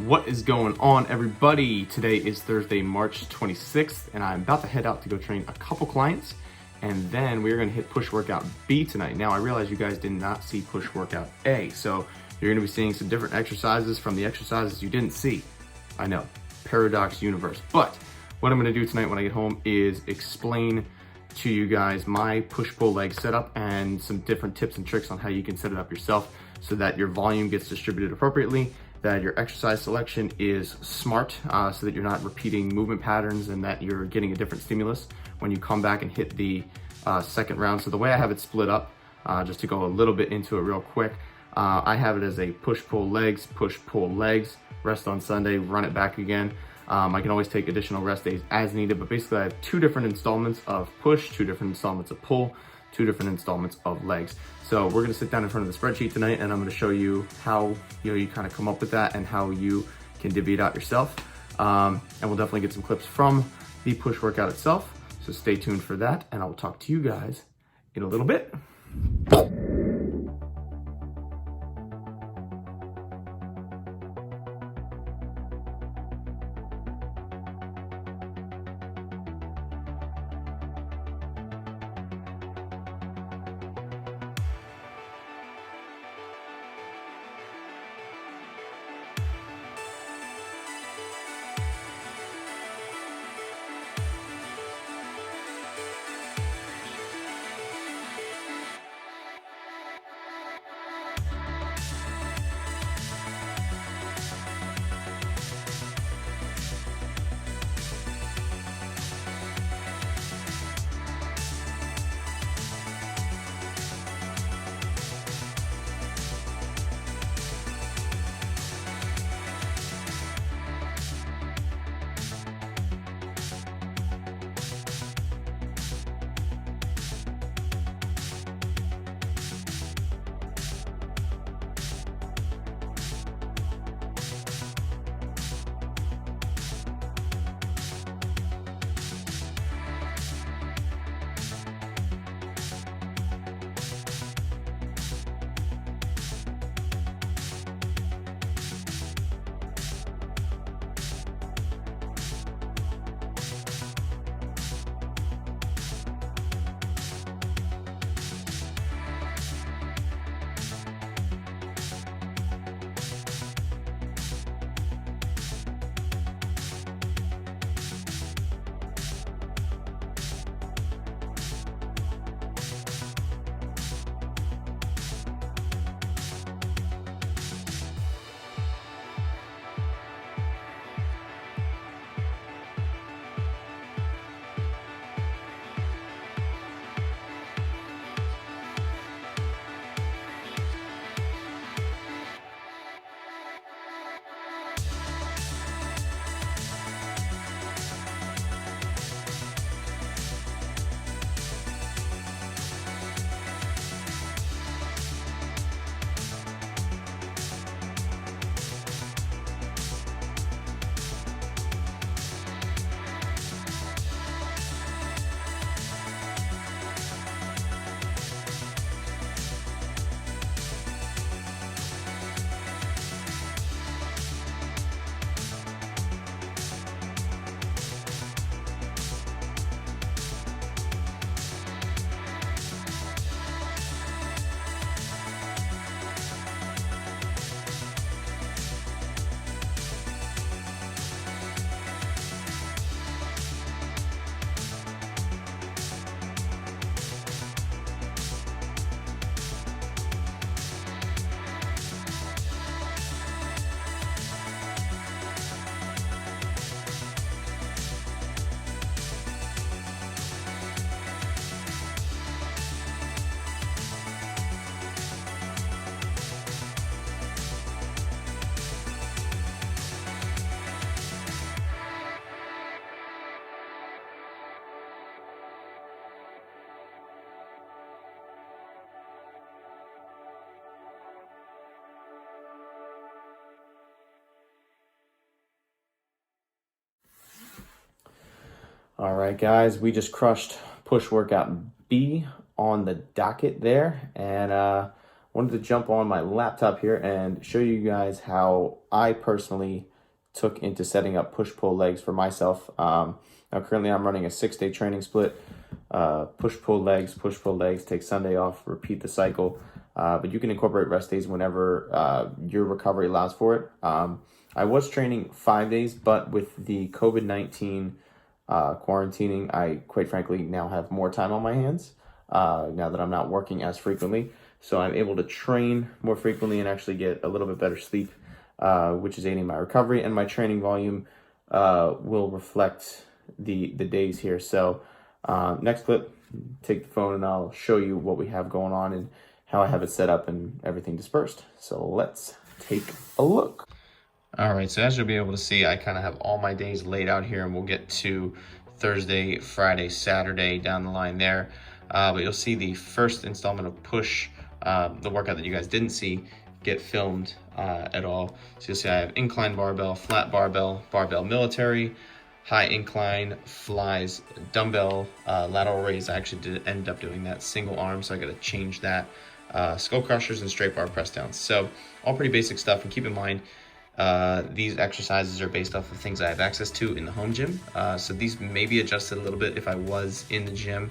What is going on, everybody? Today is Thursday, March 26th, and I'm about to head out to go train a couple clients, and then we're gonna hit push workout B tonight. Now, I realize you guys did not see push workout A, so you're gonna be seeing some different exercises from the exercises you didn't see. I know, paradox universe. But what I'm gonna do tonight when I get home is explain to you guys my push-pull leg setup and some different tips and tricks on how you can set it up yourself so that your volume gets distributed appropriately, that your exercise selection is smart, so that you're not repeating movement patterns and that you're getting a different stimulus when you come back and hit the second round. So the way I have it split up, just to go a little bit into it real quick, I have it as a push-pull legs, rest on Sunday, run it back again. I can always take additional rest days as needed, but basically I have two different installments of push, two different installments of pull, two different installments of legs. So we're gonna sit down in front of the spreadsheet tonight and I'm gonna show you how you kind of come up with that and how you can divvy it out yourself. And we'll definitely get some clips from the push workout itself. So stay tuned for that and I will talk to you guys in a little bit. All right, guys, we just crushed push workout B on the docket there, and wanted to jump on my laptop here and show you guys how I personally took into setting up push-pull legs for myself. Now currently I'm running a 6-day training split. Push-pull legs, take Sunday off, repeat the cycle. But you can incorporate rest days whenever your recovery allows for it. I was training 5 days, but with the COVID-19 quarantining, I quite frankly now have more time on my hands now that I'm not working as frequently. So I'm able to train more frequently and actually get a little bit better sleep, which is aiding my recovery, and my training volume will reflect the days here. So next clip, take the phone and I'll show you what we have going on and how I have it set up and everything dispersed. So let's take a look. All right, so as you'll be able to see, I kind of have all my days laid out here, and we'll get to Thursday, Friday, Saturday down the line there. But you'll see the first installment of push, the workout that you guys didn't see, get filmed at all. So you'll see I have incline barbell, flat barbell, barbell military, high incline, flies, dumbbell, lateral raise. I actually did end up doing that single arm, so I got to change that. Skull crushers and straight bar press downs. So all pretty basic stuff, and keep in mind, these exercises are based off of things I have access to in the home gym. So these may be adjusted a little bit if I was in the gym,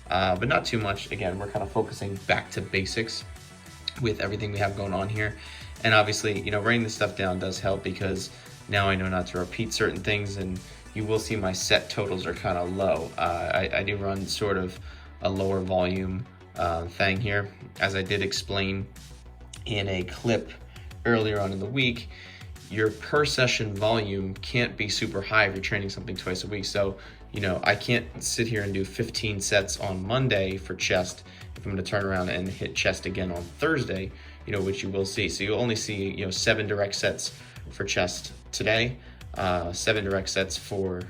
but not too much. Again, we're kind of focusing back to basics with everything we have going on here. And obviously, you know, writing this stuff down does help, because now I know not to repeat certain things, and you will see my set totals are kind of low. I do run sort of a lower volume thing here, as I did explain in a clip earlier on in the week. Your per session volume can't be super high if you're training something twice a week. So, you know, I can't sit here and do 15 sets on Monday for chest if I'm going to turn around and hit chest again on Thursday, you know, which you will see. So you'll only see, you know, 7 direct sets for chest today, 7 direct sets for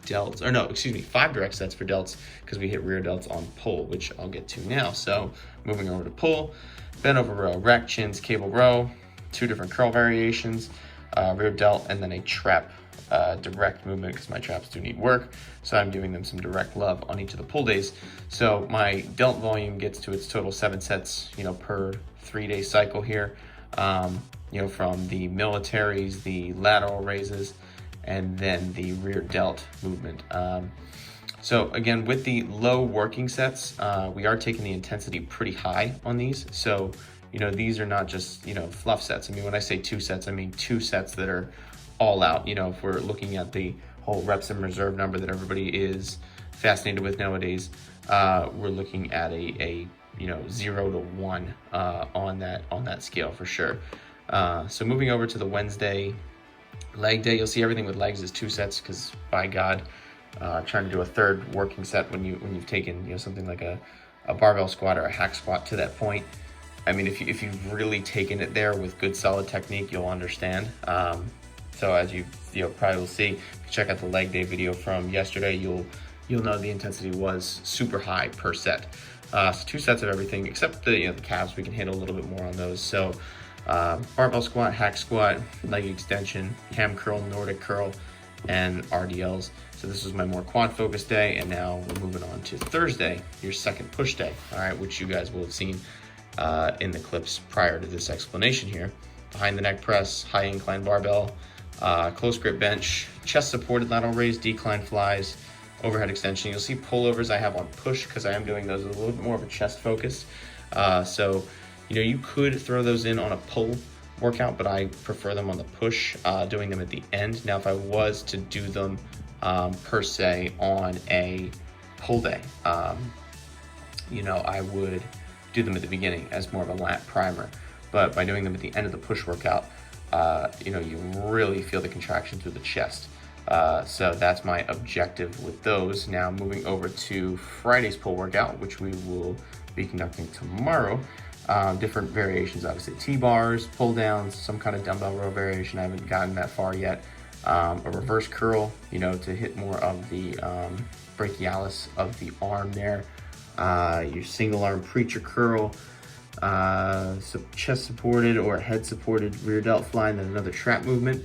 delts, or no, excuse me, 5 direct sets for delts, because we hit rear delts on pull, which I'll get to now. So moving over to pull, bent over row, rack chins, cable row, 2 different curl variations, rear delt, and then a trap direct movement, because my traps do need work. So I'm giving them some direct love on each of the pull days. So my delt volume gets to its total 7 sets, you know, per 3-day cycle here. You know, from the militaries, the lateral raises, and then the rear delt movement. So again, with the low working sets, we are taking the intensity pretty high on these. So, you know, these are not just, you know, fluff sets. I mean, when I say 2 sets, I mean 2 sets that are all out. You know, if we're looking at the whole reps and reserve number that everybody is fascinated with nowadays, we're looking at a you know, 0 to 1 on that scale for sure. So moving over to the Wednesday leg day, you'll see everything with legs is 2 sets, because by God, trying to do a 3rd working set when you've taken, you know, something like a barbell squat or a hack squat to that point. I mean, if you've really taken it there with good solid technique, you'll understand. So as you probably will see, if you check out the leg day video from yesterday, you'll know the intensity was super high per set. So 2 sets of everything except the calves. We can handle a little bit more on those. So barbell squat, hack squat, leg extension, ham curl, Nordic curl, and RDLs. So this was my more quad focused day, and now we're moving on to Thursday, your second push day, all right, which you guys will have seen in the clips prior to this explanation here. Behind the neck press, high incline barbell, close grip bench, chest supported lateral raise, decline flies, overhead extension. You'll see pullovers I have on push, because I am doing those with a little bit more of a chest focus. So, you know, you could throw those in on a pull workout, but I prefer them on the push, doing them at the end. Now, if I was to do them per se on a pull day, you know, I would do them at the beginning as more of a lat primer. But by doing them at the end of the push workout, you know, you really feel the contraction through the chest. So that's my objective with those. Now moving over to Friday's pull workout, which we will be conducting tomorrow. Different variations, obviously T-bars, pull downs, some kind of dumbbell row variation. I haven't gotten that far yet. A reverse curl, you know, to hit more of the brachialis of the arm there. Your single arm preacher curl, so chest supported or head supported rear delt fly, and then another trap movement.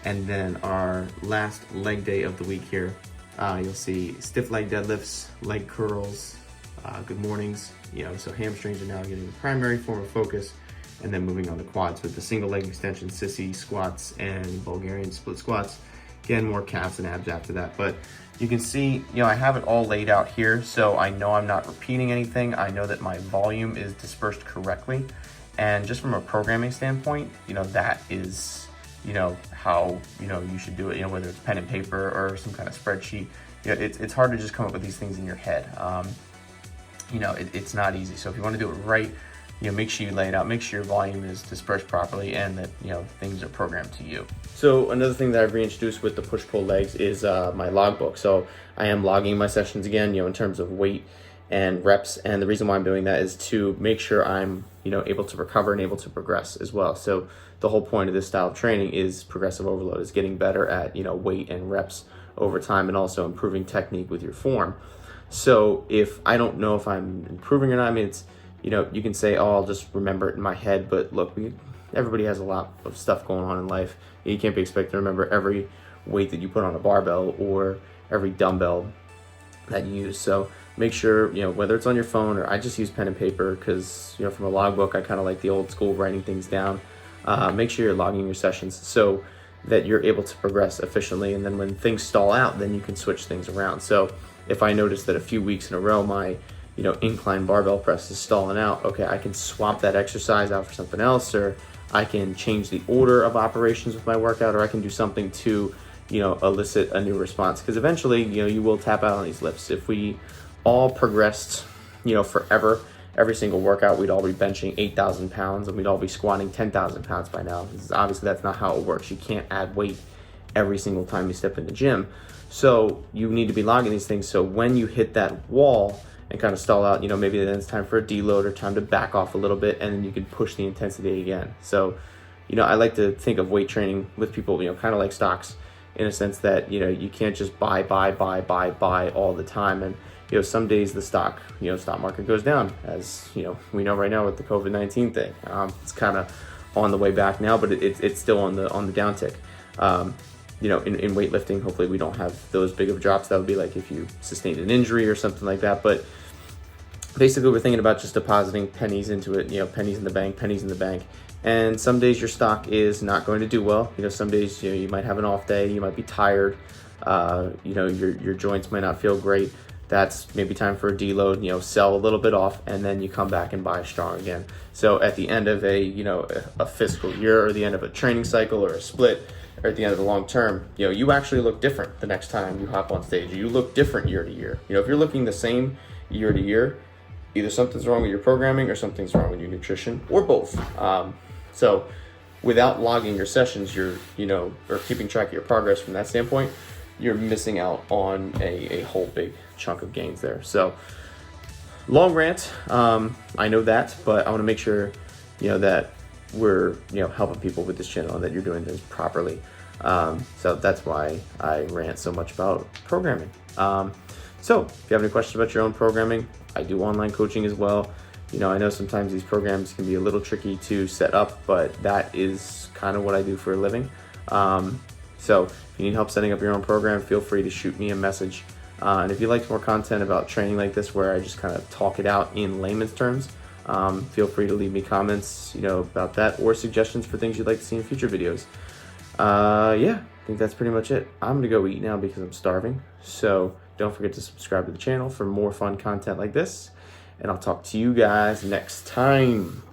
And then our last leg day of the week here, you'll see stiff leg deadlifts, leg curls, good mornings, so hamstrings are now getting the primary form of focus, and then moving on to quads with the single leg extension, sissy squats and Bulgarian split squats. Again, more calves and abs after that. But you can see, I have it all laid out here, so I know I'm not repeating anything. I know that my volume is dispersed correctly. And just from a programming standpoint, that is, how, you should do it, whether it's pen and paper or some kind of spreadsheet. It's hard to just come up with these things in your head. It's not easy. So if you want to do it right, make sure you lay it out, make sure your volume is dispersed properly, and that, things are programmed to you. So another thing that I've reintroduced with the push-pull legs is my logbook. So I am logging my sessions again, in terms of weight and reps. And the reason why I'm doing that is to make sure I'm, able to recover and able to progress as well. So the whole point of this style of training is progressive overload, is getting better at, weight and reps over time, and also improving technique with your form. So if I don't know if I'm improving or not, I mean, it's, you can say, oh, I'll just remember it in my head, but look, everybody has a lot of stuff going on in life. You can't be expected to remember every weight that you put on a barbell or every dumbbell that you use. So make sure, whether it's on your phone, or I just use pen and paper because, from a logbook, I kind of like the old school writing things down. Make sure you're logging your sessions so that you're able to progress efficiently. And then when things stall out, then you can switch things around. So if I notice that a few weeks in a row, my incline barbell press is stalling out, okay, I can swap that exercise out for something else, or I can change the order of operations with my workout, or I can do something to, elicit a new response. Because eventually, you will tap out on these lifts. If we all progressed, forever, every single workout, we'd all be benching 8,000 pounds and we'd all be squatting 10,000 pounds by now. Obviously, that's not how it works. You can't add weight every single time you step in the gym. So you need to be logging these things. So when you hit that wall and kind of stall out, maybe then it's time for a deload or time to back off a little bit, and then you can push the intensity again. So, I like to think of weight training with people, kind of like stocks, in a sense that, you can't just buy all the time. And, some days the stock market goes down, as, we know right now with the COVID-19 thing. It's kind of on the way back now, but it's still on the downtick. In weightlifting, hopefully we don't have those big of drops. That would be like if you sustained an injury or something like that. But basically, we're thinking about just depositing pennies into it, pennies in the bank. And some days your stock is not going to do well. Some days, you might have an off day, you might be tired, your joints might not feel great. That's maybe time for a deload, sell a little bit off, and then you come back and buy strong again. So at the end of a fiscal year, or the end of a training cycle, or a split, or at the end of the long term, you actually look different the next time you hop on stage. You look different year to year. If you're looking the same year to year, either something's wrong with your programming or something's wrong with your nutrition, or both. So without logging your sessions, you're, or keeping track of your progress from that standpoint, you're missing out on a whole big chunk of gains there. So long rant, I know that, but I want to make sure, that we're, helping people with this channel and that you're doing things properly. So that's why I rant so much about programming. So if you have any questions about your own programming, I do online coaching as well. I know sometimes these programs can be a little tricky to set up, but that is kind of what I do for a living. So if you need help setting up your own program, feel free to shoot me a message. And if you'd like more content about training like this, where I just kind of talk it out in layman's terms, feel free to leave me comments, about that, or suggestions for things you'd like to see in future videos. Yeah, I think that's pretty much it. I'm gonna go eat now because I'm starving. So don't forget to subscribe to the channel for more fun content like this, and I'll talk to you guys next time.